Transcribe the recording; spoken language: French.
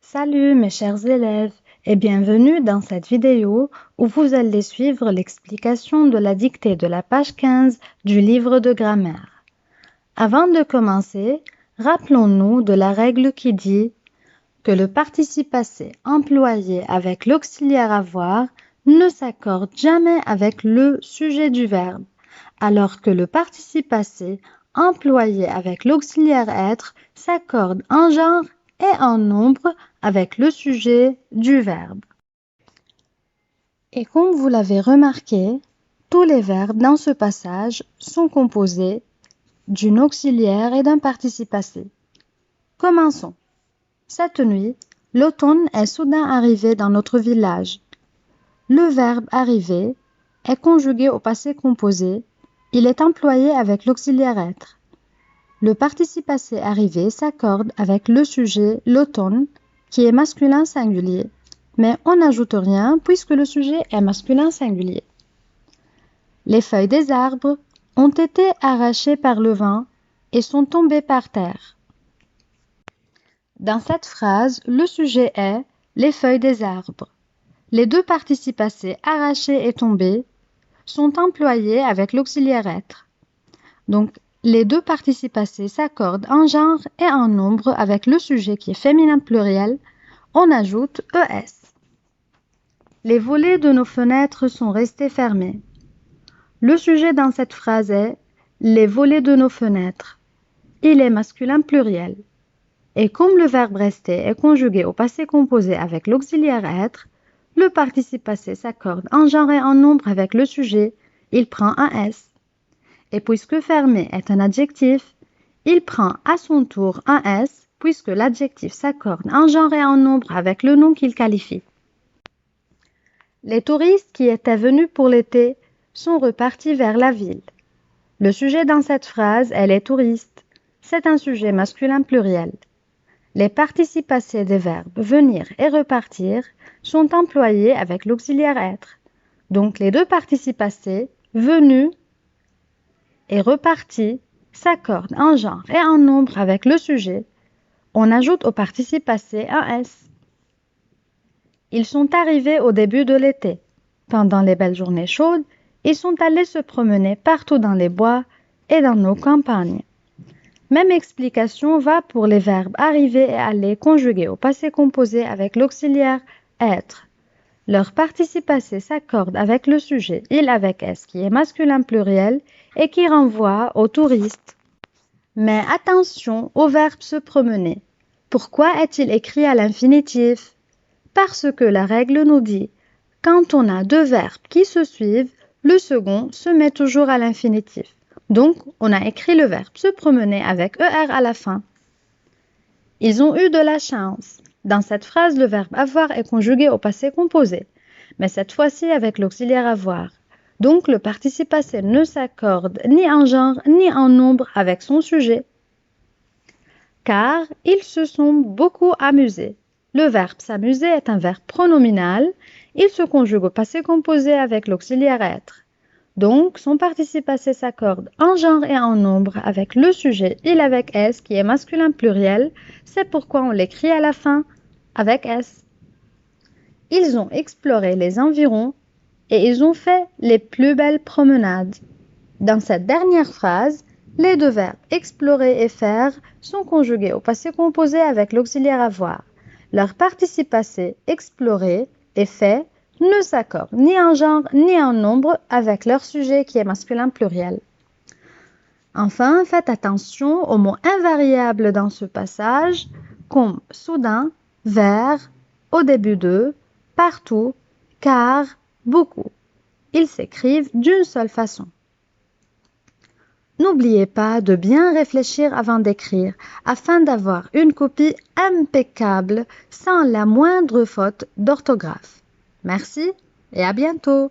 Salut mes chers élèves et bienvenue dans cette vidéo où vous allez suivre l'explication de la dictée de la page 15 du livre de grammaire. Avant de commencer, rappelons-nous de la règle qui dit que le participe passé employé avec l'auxiliaire avoir ne s'accorde jamais avec le sujet du verbe, alors que le participe passé employé avec l'auxiliaire être s'accorde en genre et en nombre avec le sujet du verbe. Et comme vous l'avez remarqué, tous les verbes dans ce passage sont composés d'une auxiliaire et d'un participe passé. Commençons. Cette nuit, l'automne est soudain arrivé dans notre village. Le verbe arriver est conjugué au passé composé. Il est employé avec l'auxiliaire être. Le participe passé arrivé s'accorde avec le sujet l'automne, qui est masculin singulier, mais on n'ajoute rien puisque le sujet est masculin singulier. Les feuilles des arbres ont été arrachées par le vent et sont tombées par terre. Dans cette phrase, le sujet est les feuilles des arbres. Les deux participes passés arrachés et tombés sont employés avec l'auxiliaire être. Donc, les deux participes passés s'accordent en genre et en nombre avec le sujet qui est féminin pluriel. On ajoute ES. Les volets de nos fenêtres sont restés fermés. Le sujet dans cette phrase est les volets de nos fenêtres. Il est masculin pluriel. Et comme le verbe rester est conjugué au passé composé avec l'auxiliaire être, le participe passé s'accorde en genre et en nombre avec le sujet. Il prend un S. Et puisque fermé est un adjectif, il prend à son tour un S puisque l'adjectif s'accorde en genre et en nombre avec le nom qu'il qualifie. Les touristes qui étaient venus pour l'été sont repartis vers la ville. Le sujet dans cette phrase est les touristes. C'est un sujet masculin pluriel. Les participes passés des verbes venir et repartir sont employés avec l'auxiliaire être. Donc les deux participes passés, venus et reparti s'accordent en genre et en nombre avec le sujet. On ajoute au participe passé un S. Ils sont arrivés au début de l'été. Pendant les belles journées chaudes, ils sont allés se promener partout dans les bois et dans nos campagnes. Même explication va pour les verbes arriver et aller conjugués au passé composé avec l'auxiliaire être. Leur participe passé s'accorde avec le sujet il avec S qui est masculin pluriel et qui renvoie aux touristes. Mais attention au verbe se promener. Pourquoi est-il écrit à l'infinitif? Parce que la règle nous dit, quand on a deux verbes qui se suivent, le second se met toujours à l'infinitif. Donc, on a écrit le verbe se promener avec ER à la fin. Ils ont eu de la chance. Dans cette phrase, le verbe avoir est conjugué au passé composé, mais cette fois-ci avec l'auxiliaire avoir. Donc, le participe passé ne s'accorde ni en genre ni en nombre avec son sujet. Car ils se sont beaucoup amusés. Le verbe s'amuser est un verbe pronominal. Il se conjugue au passé composé avec l'auxiliaire être. Donc, son participe passé s'accorde en genre et en nombre avec le sujet il avec S qui est masculin pluriel. C'est pourquoi on l'écrit à la fin avec S. Ils ont exploré les environs et ils ont fait les plus belles promenades. Dans cette dernière phrase, les deux verbes explorer et faire sont conjugués au passé composé avec l'auxiliaire avoir. Leur participe passé explorer et fait ne s'accordent ni en genre ni en nombre avec leur sujet qui est masculin pluriel. Enfin, faites attention aux mots invariables dans ce passage, comme soudain, vers, au début de, partout, car, beaucoup. Ils s'écrivent d'une seule façon. N'oubliez pas de bien réfléchir avant d'écrire, afin d'avoir une copie impeccable sans la moindre faute d'orthographe. Merci et à bientôt!